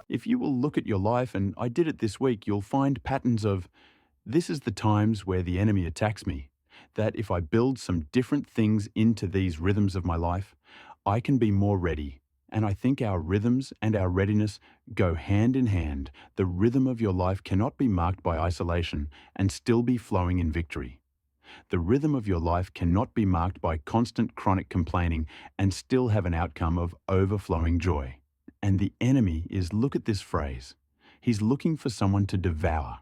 If you will look at your life, and I did it this week, you'll find patterns of this is the times where the enemy attacks me. That if I build some different things into these rhythms of my life, I can be more ready. And I think our rhythms and our readiness go hand in hand. The rhythm of your life cannot be marked by isolation and still be flowing in victory. The rhythm of your life cannot be marked by constant chronic complaining and still have an outcome of overflowing joy. And the enemy is, look at this phrase, he's looking for someone to devour.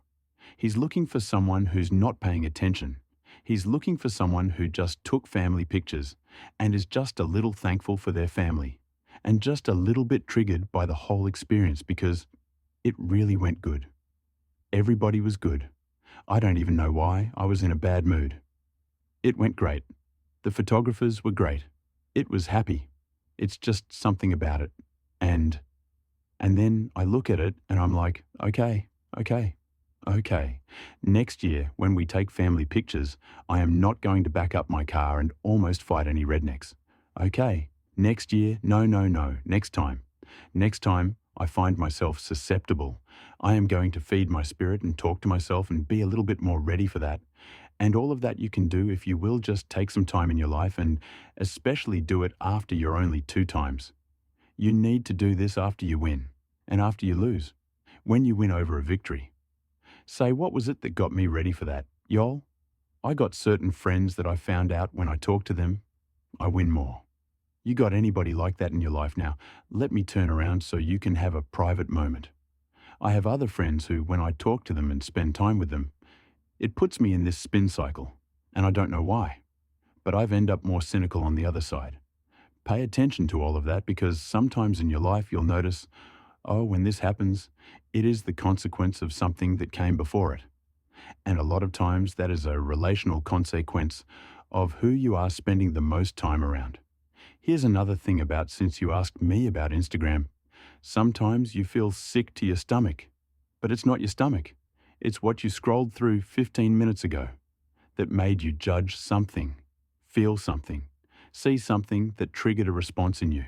He's looking for someone who's not paying attention. He's looking for someone who just took family pictures and is just a little thankful for their family and just a little bit triggered by the whole experience because it really went good. Everybody was good. I don't even know why. I was in a bad mood. It went great. The photographers were great. It was happy. It's just something about it. And then I look at it and I'm like, okay. Next year, when we take family pictures, I am not going to back up my car and almost fight any rednecks. Okay. Next year, no. Next time I find myself susceptible, I am going to feed my spirit and talk to myself and be a little bit more ready for that. And all of that you can do if you will just take some time in your life and especially do it after you're only 2 times. You need to do this after you win and after you lose, when you win over a victory. Say, what was it that got me ready for that? Y'all, I got certain friends that I found out when I talk to them, I win more. You got anybody like that in your life now? Let me turn around so you can have a private moment. I have other friends who, when I talk to them and spend time with them, it puts me in this spin cycle, and I don't know why, but I've ended up more cynical on the other side. Pay attention to all of that because sometimes in your life you'll notice, oh, when this happens, it is the consequence of something that came before it. And a lot of times that is a relational consequence of who you are spending the most time around. Here's another thing about, since you asked me about Instagram, sometimes you feel sick to your stomach, but it's not your stomach. It's what you scrolled through 15 minutes ago that made you judge something, feel something, see something that triggered a response in you.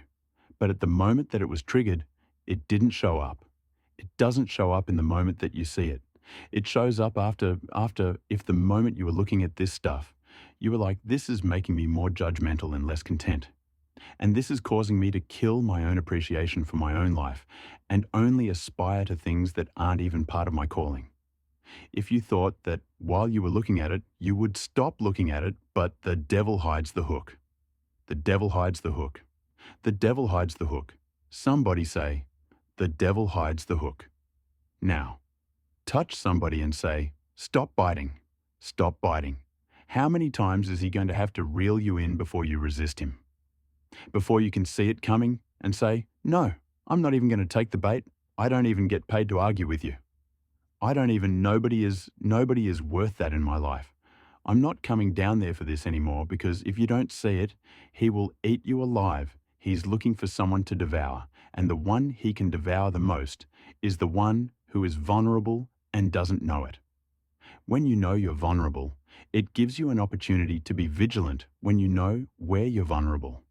But at the moment that it was triggered, it didn't show up. It doesn't show up in the moment that you see it. It shows up after if the moment you were looking at this stuff, you were like, this is making me more judgmental and less content. And this is causing me to kill my own appreciation for my own life and only aspire to things that aren't even part of my calling. If you thought that while you were looking at it, you would stop looking at it, but the devil hides the hook. The devil hides the hook. The devil hides the hook. Somebody say, the devil hides the hook. Now, touch somebody and say, stop biting. Stop biting. How many times is he going to have to reel you in before you resist him? Before you can see it coming and say, no, I'm not even going to take the bait. I don't even get paid to argue with you. Nobody is worth that in my life. I'm not coming down there for this anymore because if you don't see it, he will eat you alive. He's looking for someone to devour, and the one he can devour the most is the one who is vulnerable and doesn't know it. When you know you're vulnerable, it gives you an opportunity to be vigilant when you know where you're vulnerable.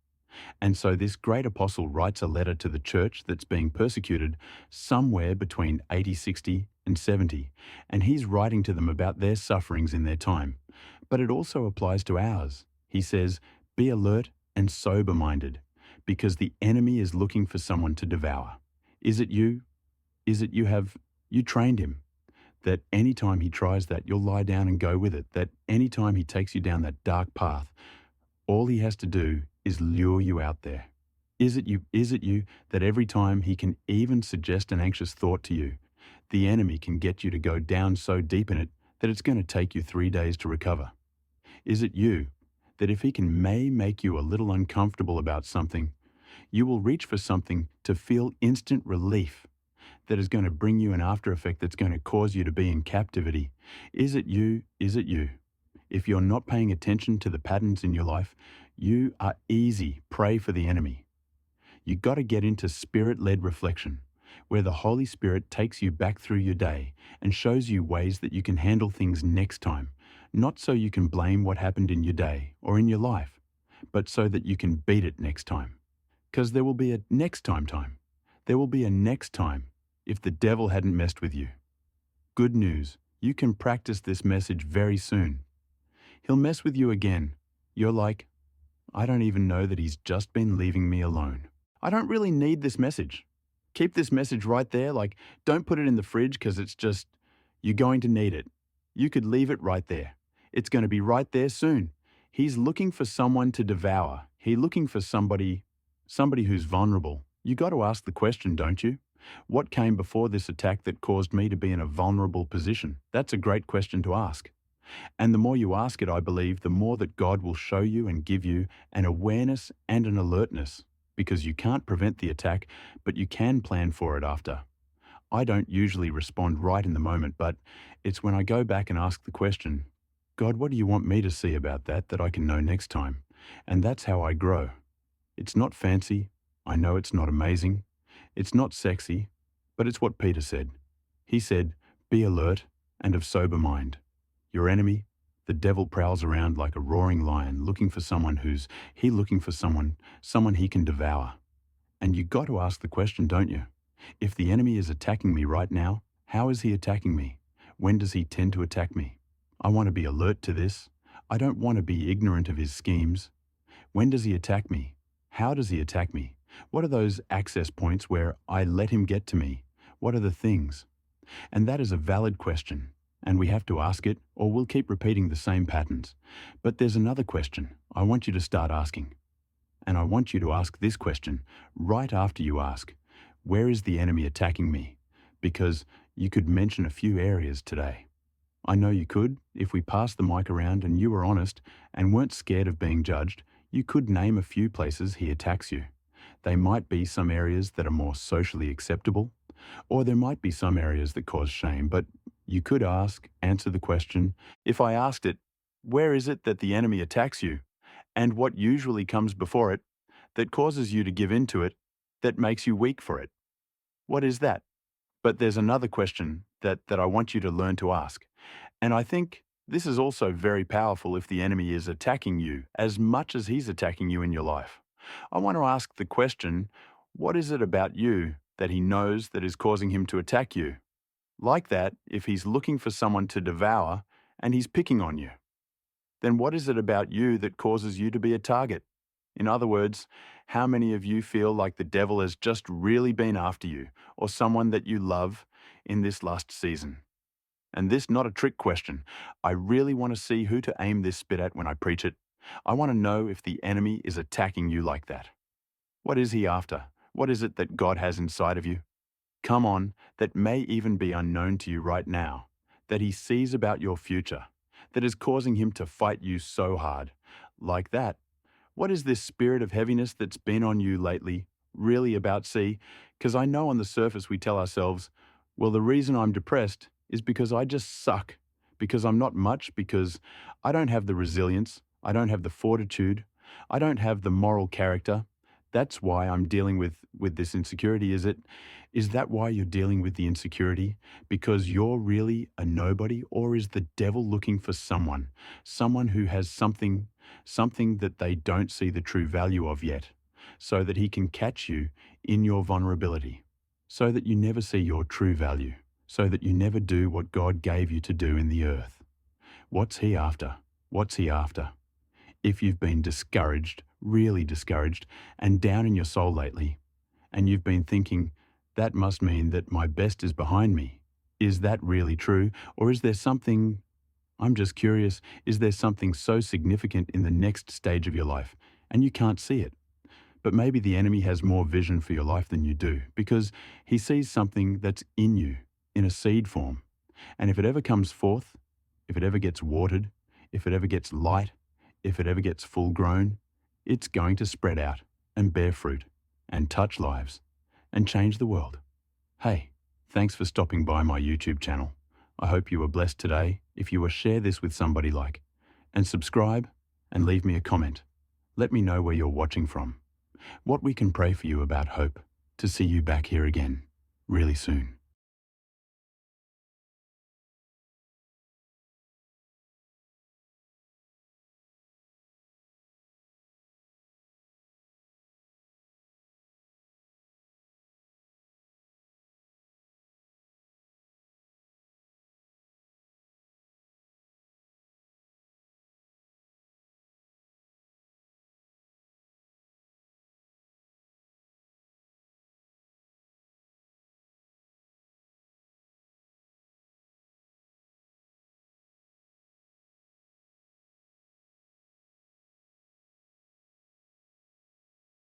And so this great apostle writes a letter to the church that's being persecuted somewhere between 80, 60, and 70, and he's writing to them about their sufferings in their time. But it also applies to ours. He says, be alert and sober-minded, because the enemy is looking for someone to devour. Is it you? Is it you trained him? That anytime he tries that, you'll lie down and go with it. That anytime he takes you down that dark path, all he has to do is lure you out there. Is it you that every time he can even suggest an anxious thought to you, the enemy can get you to go down so deep in it that it's going to take you 3 days to recover? Is it you that if he can make you a little uncomfortable about something, you will reach for something to feel instant relief that is going to bring you an after effect that's going to cause you to be in captivity? Is it you? If you're not paying attention to the patterns in your life, you are easy prey for the enemy. You got to get into spirit-led reflection, where the Holy Spirit takes you back through your day and shows you ways that you can handle things next time, not so you can blame what happened in your day or in your life, but so that you can beat it next time. Because there will be a next time. There will be a next time if the devil hadn't messed with you. Good news, you can practice this message very soon. He'll mess with you again. You're like, I don't even know that he's just been leaving me alone. I don't really need this message. Keep this message right there, like don't put it in the fridge because it's just, you're going to need it. You could leave it right there. It's going to be right there soon. He's looking for someone to devour. He's looking for somebody who's vulnerable. You got to ask the question, don't you? What came before this attack that caused me to be in a vulnerable position? That's a great question to ask. And the more you ask it, I believe, the more that God will show you and give you an awareness and an alertness, because you can't prevent the attack, but you can plan for it after. I don't usually respond right in the moment, but it's when I go back and ask the question, God, what do you want me to see about that I can know next time? And that's how I grow. It's not fancy. I know it's not amazing. It's not sexy, but it's what Peter said. He said, be alert and of sober mind. Your enemy, the devil, prowls around like a roaring lion looking for someone someone he can devour. And you got to ask the question, don't you? If the enemy is attacking me right now, how is he attacking me? When does he tend to attack me? I want to be alert to this. I don't want to be ignorant of his schemes. When does he attack me? How does he attack me? What are those access points where I let him get to me? What are the things? And that is a valid question, and we have to ask it, or we'll keep repeating the same patterns. But there's another question I want you to start asking. And I want you to ask this question right after you ask, where is the enemy attacking me? Because you could mention a few areas today. I know you could. If we passed the mic around and you were honest and weren't scared of being judged, you could name a few places he attacks you. They might be some areas that are more socially acceptable, or there might be some areas that cause shame, but you could answer the question, if I asked it, where is it that the enemy attacks you? And what usually comes before it that causes you to give in to it, that makes you weak for it? What is that? But there's another question that I want you to learn to ask. And I think this is also very powerful if the enemy is attacking you as much as he's attacking you in your life. I want to ask the question, what is it about you that he knows that is causing him to attack you? Like that, if he's looking for someone to devour and he's picking on you, then what is it about you that causes you to be a target? In other words, how many of you feel like the devil has just really been after you or someone that you love in this last season? And this not a trick question. I really want to see who to aim this spit at when I preach it. I want to know if the enemy is attacking you like that. What is he after? What is it that God has inside of you? Come on, that may even be unknown to you right now, that he sees about your future, that is causing him to fight you so hard. Like that. What is this spirit of heaviness that's been on you lately really about? See, because I know on the surface we tell ourselves, well, the reason I'm depressed is because I just suck, because I'm not much, because I don't have the resilience, I don't have the fortitude, I don't have the moral character. That's why I'm dealing with this insecurity. Is that why you're dealing with the insecurity? Because you're really a nobody? Or is the devil looking for someone who has something that they don't see the true value of yet, so that he can catch you in your vulnerability, so that you never see your true value, so that you never do what God gave you to do in the earth? What's he after? What's he after? If you've been discouraged, really discouraged, and down in your soul lately, and you've been thinking, that must mean that my best is behind me. Is that really true? Or is there something, I'm just curious, is there something so significant in the next stage of your life, and you can't see it? But maybe the enemy has more vision for your life than you do, because he sees something that's in you, in a seed form. And if it ever comes forth, if it ever gets watered, if it ever gets light, if it ever gets full grown, it's going to spread out and bear fruit and touch lives and change the world. Hey, thanks for stopping by my YouTube channel. I hope you were blessed today. If you were, share this with somebody and subscribe and leave me a comment. Let me know where you're watching from. What we can pray for you about hope, to see you back here again really soon.